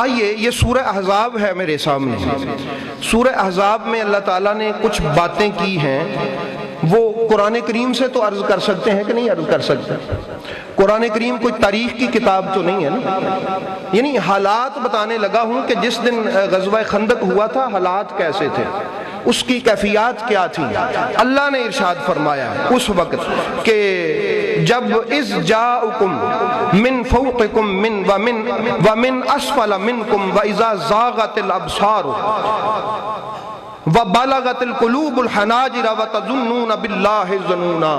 آئیے یہ سورہ احزاب ہے میرے سامنے. سورہ احزاب میں اللہ تعالیٰ نے کچھ باتیں کی ہیں، وہ قرآن کریم سے تو عرض کر سکتے ہیں کہ نہیں عرض کر سکتے؟ قرآن کریم کوئی تاریخ کی کتاب تو نہیں ہے نا. یعنی حالات بتانے لگا ہوں کہ جس دن غزوہ خندق ہوا تھا حالات کیسے تھے، اس کی کیفیات کیا تھی. اللہ نے ارشاد فرمایا اس وقت کہ جب اذ جاءکم من فوقکم ومن اسفل منکم واذا زاغت الابصار وبلغت القلوب الحناجر وتظنون باللہ الظنونا.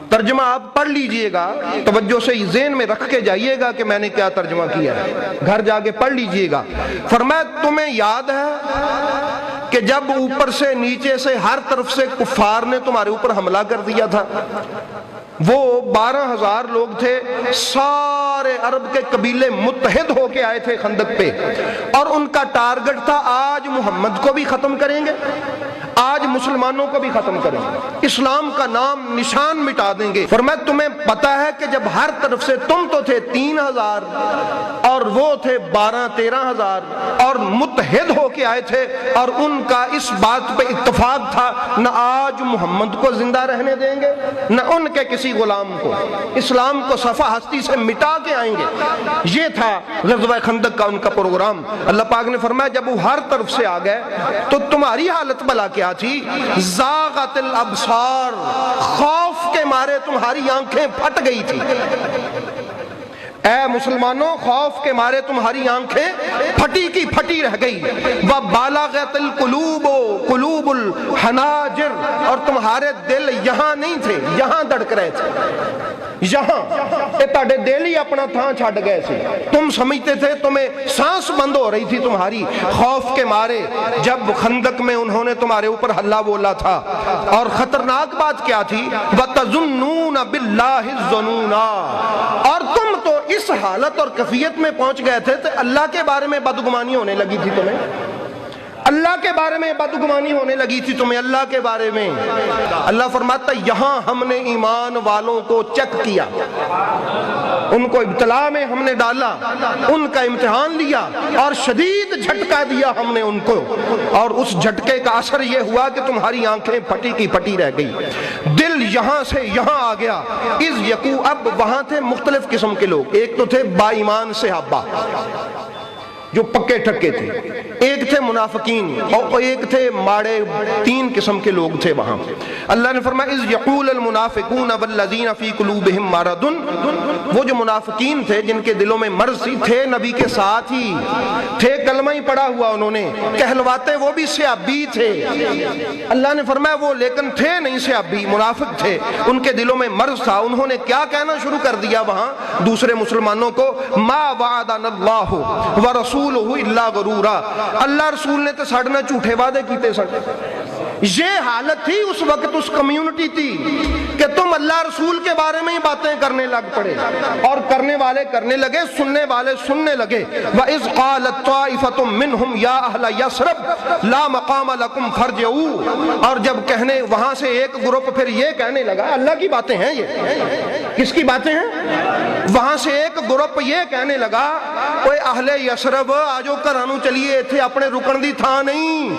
ترجمہ آپ پڑھ لیجئے گا، توجہ سے ذہن میں رکھ کے جائیے گا کہ میں نے کیا ترجمہ کیا ہے، گھر جا کے پڑھ لیجئے گا. فرمایا تمہیں یاد ہے کہ جب اوپر سے نیچے سے ہر طرف سے کفار نے تمہارے اوپر حملہ کر دیا تھا، وہ 12,000 لوگ تھے، سارے عرب کے قبیلے متحد ہو کے آئے تھے خندق پہ، اور ان کا ٹارگٹ تھا آج محمد کو بھی ختم کریں گے، آج مسلمانوں کو بھی ختم کریں گے، اسلام کا نام نشان مٹا دیں گے. فرمایا تمہیں پتا ہے کہ جب ہر طرف سے تم تو تھے 3,000 اور وہ تھے 12-13,000 اور متحد ہو کے آئے تھے، اور ان کا اس بات پہ اتفاق تھا نہ آج محمد کو زندہ رہنے دیں گے نہ ان کے کسی غلام کو، اسلام کو صفحہ ہستی سے مٹا کے آئیں گے. یہ تھا غزوہ خندق کا ان کا پروگرام. اللہ پاک نے فرمایا جب وہ ہر طرف سے آ گئے تو تمہاری حالت بلا کیا تھی؟ زاغت الابصار، خوف کے مارے تمہاری آنکھیں پھٹ گئی تھی. اے مسلمانوں، خوف کے مارے تمہاری آنکھیں پھٹی کی پھٹی رہ گئی. وَبَلَغَتِ الْقُلُوبُ قُلُوبُ الْحَنَاجِرِ، اور تمہارے دل یہاں نہیں تھے، یہاں دھڑک رہے تھے، یہاں تہاڈے دل ہی اپنا تھان چھڈ گئے تھے. تم سمجھتے تھے تمہیں سانس بند ہو رہی تھی تمہاری خوف کے مارے جب خندق میں انہوں نے تمہارے اوپر حملہ بولا تھا. اور خطرناک بات کیا تھی؟ وَتَظُنُّونَ بِاللَّهِ الظُّنُونَا، اور تم تو اس حالت اور کیفیت میں پہنچ گئے تھے تو اللہ کے بارے میں بدگمانی ہونے لگی تھی تمہیں، اللہ کے بارے میں بدگمانی ہونے لگی تھی تمہیں اللہ کے بارے میں. اللہ فرماتا یہاں ہم نے ایمان والوں کو چیک کیا، ان کو ابتلا میں ہم نے ڈالا، ان کا امتحان لیا اور شدید جھٹکا دیا ہم نے ان کو، اور اس جھٹکے کا اثر یہ ہوا کہ تمہاری آنکھیں پھٹی کی پھٹی رہ گئی، دل یہاں سے یہاں آ گیا. اس یقو، اب وہاں تھے مختلف قسم کے لوگ. ایک تو تھے با ایمان صحابہ جو پکے ٹھکے تھے، ایک تھے منافقین، اور ایک تھے ماڑے. 3 قسم کے لوگ تھے وہاں. اللہ نے فرمایا اذ یقول المنافقون والذین فی قلوبہم مرض، وہ جو منافقین تھے جن کے دلوں میں مرض تھی، تھے نبی کے ساتھ ہی تھے، کلمہ ہی پڑھا ہوا انہوں نے، کہلواتے وہ بھی صحابی تھے. اللہ نے فرمایا وہ لیکن تھے نہیں صحابی، منافق تھے، ان کے دلوں میں مرض تھا. انہوں نے کیا کہنا شروع کر دیا وہاں دوسرے مسلمانوں کو؟ ما وعدنا اللہ ورسولہ الا غرورا، اللہ رسول نے تو ساڈے نال جھوٹے وعدے کیتے سن. یہ حالت تھی اس وقت اس کمیونٹی تھی کہ تم اللہ رسول کے بارے میں ہی باتیں کرنے لگ پڑے، اور کرنے والے کرنے لگے، سننے والے سننے لگے. وَإِذْ قَالَتْ طَائِفَةٌ مِّنْهُمْ يَا أَهْلَ يَثْرِبَ لَا مَقَامَ لَكُمْ فَارْجِعُوا، اور جب کہنے وہاں سے ایک گروپ پھر یہ کہنے لگا، اللہ کی باتیں ہیں یہ، کس کی باتیں ہیں؟ وہاں سے ایک گروپ یہ کہنے لگا اوے اہل یثرب آجو گھرانوں چلیے، ایتھے اپنے رکن دی تھان نہیں،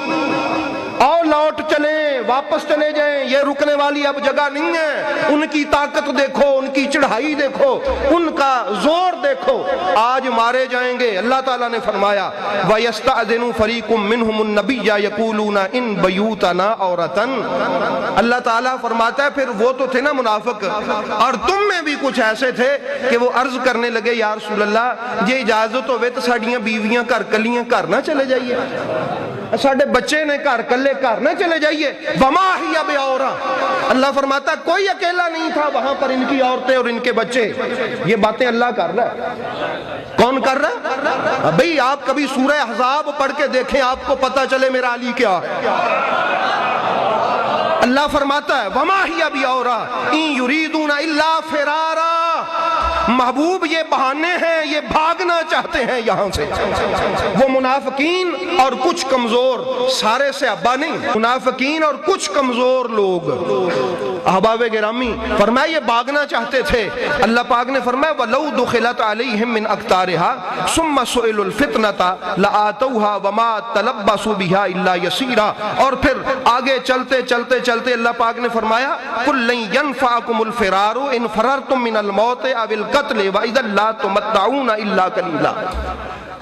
اور لوٹ چلیں، واپس چلے جائیں، یہ رکنے والی اب جگہ نہیں ہے. ان کی طاقت دیکھو، ان کی چڑھائی دیکھو، ان کا زور دیکھو، آج مارے جائیں گے. اللہ تعالیٰ نے فرمایا وَيَسْتَأْذِنُ فَرِيقٌ مِّنْهُمُ النَّبِيَّ يَقُولُونَ إِن بَيُوتَنَا عَوْرَةً. اللہ تعالیٰ فرماتا ہے پھر وہ تو تھے نا منافق، اور تم میں بھی کچھ ایسے تھے کہ وہ عرض کرنے لگے یا رسول اللہ یہ اجازت ہوئے تو ساڑیاں بیویاں گھر کلیاں گھر نہ چلے جائیے، ساڑھے بچے نے گھر کلے گھر نہ چلے جائیے. وما ہی بعورا، اللہ فرماتا کوئی اکیلا نہیں تھا وہاں پر، ان کی عورتیں اور ان کے بچے. یہ باتیں اللہ کر رہا ہے. کون کر رہا ہے؟ بھئی آپ کبھی سورہ احزاب پڑھ کے دیکھیں، آپ کو پتہ چلے میرا علی کیا ہے. اللہ فرماتا ہے وما ہی بعورا ان یریدون الا فرارا، محبوب یہ بہانے ہیں، یہ بھاگنا چاہتے ہیں یہاں سے۔ وہ منافقین اور کچھ کمزور، سارے سے ابا نہیں، منافقین اور کچھ کمزور لوگ احباب گرامی فرمایا یہ بھاگنا چاہتے تھے۔ اللہ پاک نے فرمایا وَلَوْ دُخِلَتْ عَلَيْهِمْ مِنْ أَقْطَارِهَا ثُمَّ سُئِلُوا الْفِتْنَةَ لَآتَوْهَا وَمَا تَلَبَّسُوا بِهَا إِلَّا يَسِيرًا۔ اور پھر آگے چلتے چلتے چلتے اللہ پاک نے فرمایا قُلْ لَنْ يَنْفَعَكُمُ الْفِرَارُ إِنْ فَرَرْتُم مِّنَ الْمَوْتِ أَوِ الْقَتْلِ وَإِذًا لَا تُمَتَّعُونَ إِلَّا قَلِيلًا۔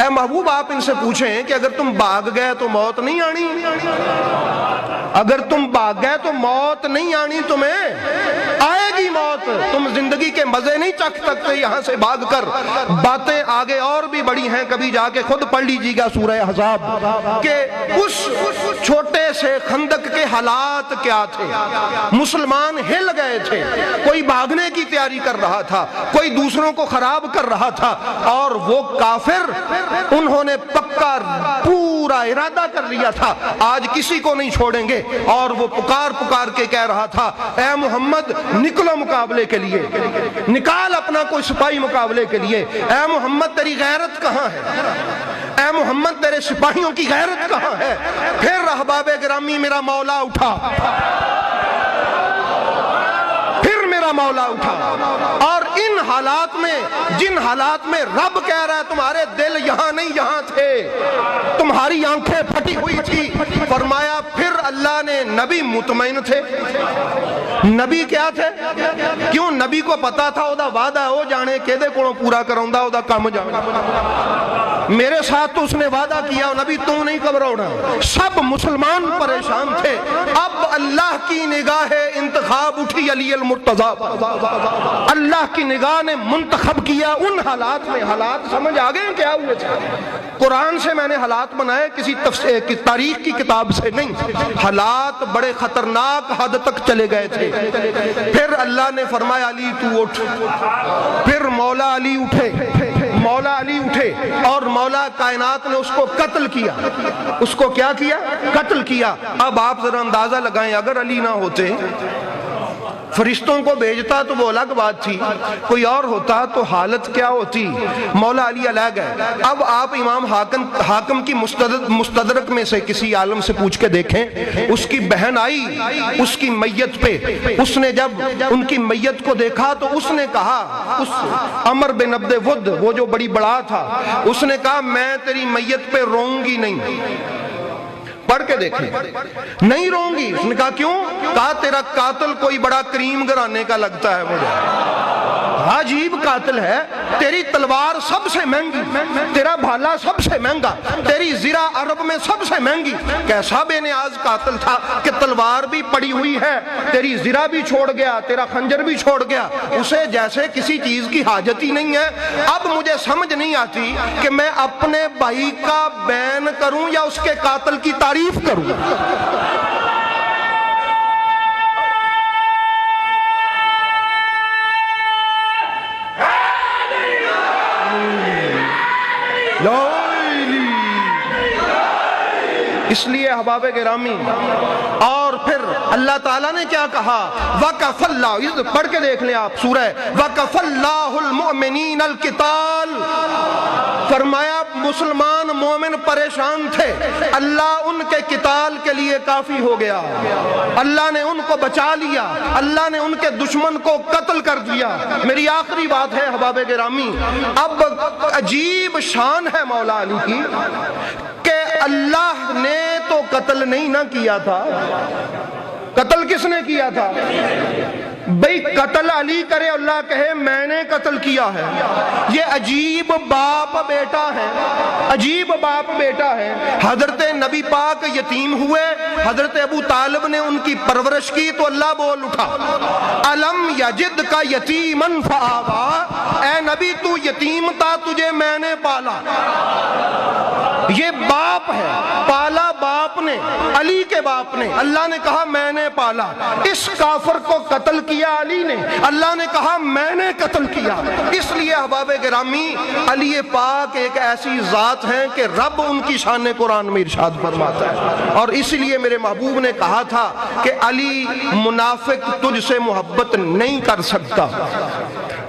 اے محبوب آپ ان سے پوچھیں کہ اگر تم بھاگ گئے تو موت نہیں آنی؟ اگر تم بھاگ گئے تو موت نہیں آنی؟ تمہیں آئے گی موت، تم زندگی کے مزے نہیں چکھ سکتے یہاں سے بھاگ کر۔ باتیں آگے اور بھی بڑی ہیں، کبھی جا کے خود پڑھ لیجیے گا سورہ احزاب کہ اس چھوٹے سے خندق کے حالات کیا تھے۔ مسلمان ہل گئے تھے، کوئی بھاگنے کی تیاری کر رہا تھا، کوئی دوسروں کو خراب کر رہا تھا، اور وہ کافر انہوں نے پکا پورا ارادہ کر لیا تھا آج کسی کو نہیں چھوڑیں گے، اور وہ پکار پکار کے کہہ رہا تھا اے محمد نکلو مقابلے کے لیے، نکال اپنا کوئی سپاہی مقابلے کے لیے، اے محمد تیری غیرت کہاں ہے، اے محمد تیرے سپاہیوں کی غیرت کہاں ہے؟ پھر احباب گرامی میرا مولا اٹھا، پھر میرا مولا اٹھا، اور ان حالات میں، جن حالات میں رب کہہ رہا ہے تمہارے دل یہاں نہیں یہاں تھے، تمہاری آنکھیں پھٹی ہوئی تھی، فرمایا پھر اللہ نے نبی مطمئن تھے۔ نبی کیا تھے؟ کیوں؟ نبی کو پتا تھا وہ وعدہ ہو جانے کہ دے کو پورا کراؤں دا وہ کام جانے، میرے ساتھ تو اس نے وعدہ کیا نبی تو نہیں گھبراؤنا۔ سب مسلمان پریشان تھے، اب اللہ کی نگاہ انتخاب اٹھی علی المرتضیٰ، اللہ کی نگاہ نے منتخب کیا ان حالات میں۔ حالات سمجھ آگئے کیا ہوئے تھے؟ قرآن سے میں نے حالات بنائے، کسی تاریخ کی کتاب سے نہیں۔ حالات بڑے خطرناک حد تک چلے گئے تھے۔ پھر اللہ نے فرمایا علی تو اٹھ، پھر مولا علی اٹھے، مولا علی اٹھے، اور مولا کائنات نے اس کو قتل کیا۔ اس کو کیا کیا؟ قتل کیا۔ اب آپ ذرا اندازہ لگائیں اگر علی نہ ہوتے، فرشتوں کو بھیجتا تو وہ الگ بات تھی، کوئی اور ہوتا تو حالت کیا ہوتی؟ مولا علی الگ ہے۔ اب آپ امام حاکم کی مستدرک میں سے کسی عالم سے پوچھ کے دیکھیں، اس کی بہن آئی اس کی میت پہ، اس نے جب ان کی میت کو دیکھا تو اس نے کہا، اس عمر بن عبد ود وہ جو بڑی بڑا تھا، اس نے کہا میں تیری میت پہ روؤں گی نہیں۔ پڑھ کے دیکھیں، نہیں روؤں گی۔ اس نے کہا کیوں؟ کہا تیرا قاتل کوئی بڑا کریم گھرانے کا لگتا ہے مجھے، عجیب قاتل ہے، تیری تلوار سب سے مہنگی، تیرا بھالا سب سے مہنگا، تیری زرہ عرب میں سب سے مہنگی۔ کیسا بے نیاز قاتل تھا کہ تلوار بھی پڑی ہوئی ہے، تیری زرہ بھی چھوڑ گیا، تیرا خنجر بھی چھوڑ گیا، اسے جیسے کسی چیز کی حاجت ہی نہیں ہے۔ اب مجھے سمجھ نہیں آتی کہ میں اپنے بھائی کا بین کروں یا اس کے قاتل کی تعریف کروں۔ اس لیے احباب گرامی، اور پھر اللہ تعالیٰ نے کیا کہا؟ وَقَفَ اللَّهُ، پڑھ کے دیکھ لیں آپ سورہ وَقَفَ اللَّهُ الْمُؤْمِنِينَ الْقِتَالَ، فرمایا مسلمان مومن پریشان تھے، اللہ ان کے قتال کے لیے کافی ہو گیا، اللہ نے ان کو بچا لیا، اللہ نے ان کے دشمن کو قتل کر دیا۔ میری آخری بات ہے احباب گرامی، اب عجیب شان ہے مولا علی کی کہ اللہ نے تو قتل نہیں نہ کیا تھا، قتل کس نے کیا تھا؟ بھئی قتل علی کرے، اللہ کہے میں نے قتل کیا ہے۔ یہ عجیب باپ بیٹا ہے، عجیب باپ بیٹا ہے۔ حضرت نبی پاک یتیم ہوئے، حضرت ابو طالب نے ان کی پرورش کی تو اللہ بول اٹھا الم یجد کا یتیمن فآوا، اے نبی تو یتیم تھا، تجھے میں نے پالا۔ یہ باپ ہے، پالا باپ نے، علی کے باپ نے، اللہ نے کہا میں نے پالا۔ اس کافر کو قتل کیا علی نے، اللہ نے کہا میں نے قتل کیا۔ اس لیے احباب گرامی علی پاک ایک ایسی ذات ہیں کہ رب ان کی شان قرآن میں ارشاد فرماتا ہے، اور اس لیے میرے محبوب نے کہا تھا کہ علی منافق تجھ سے محبت نہیں کر سکتا۔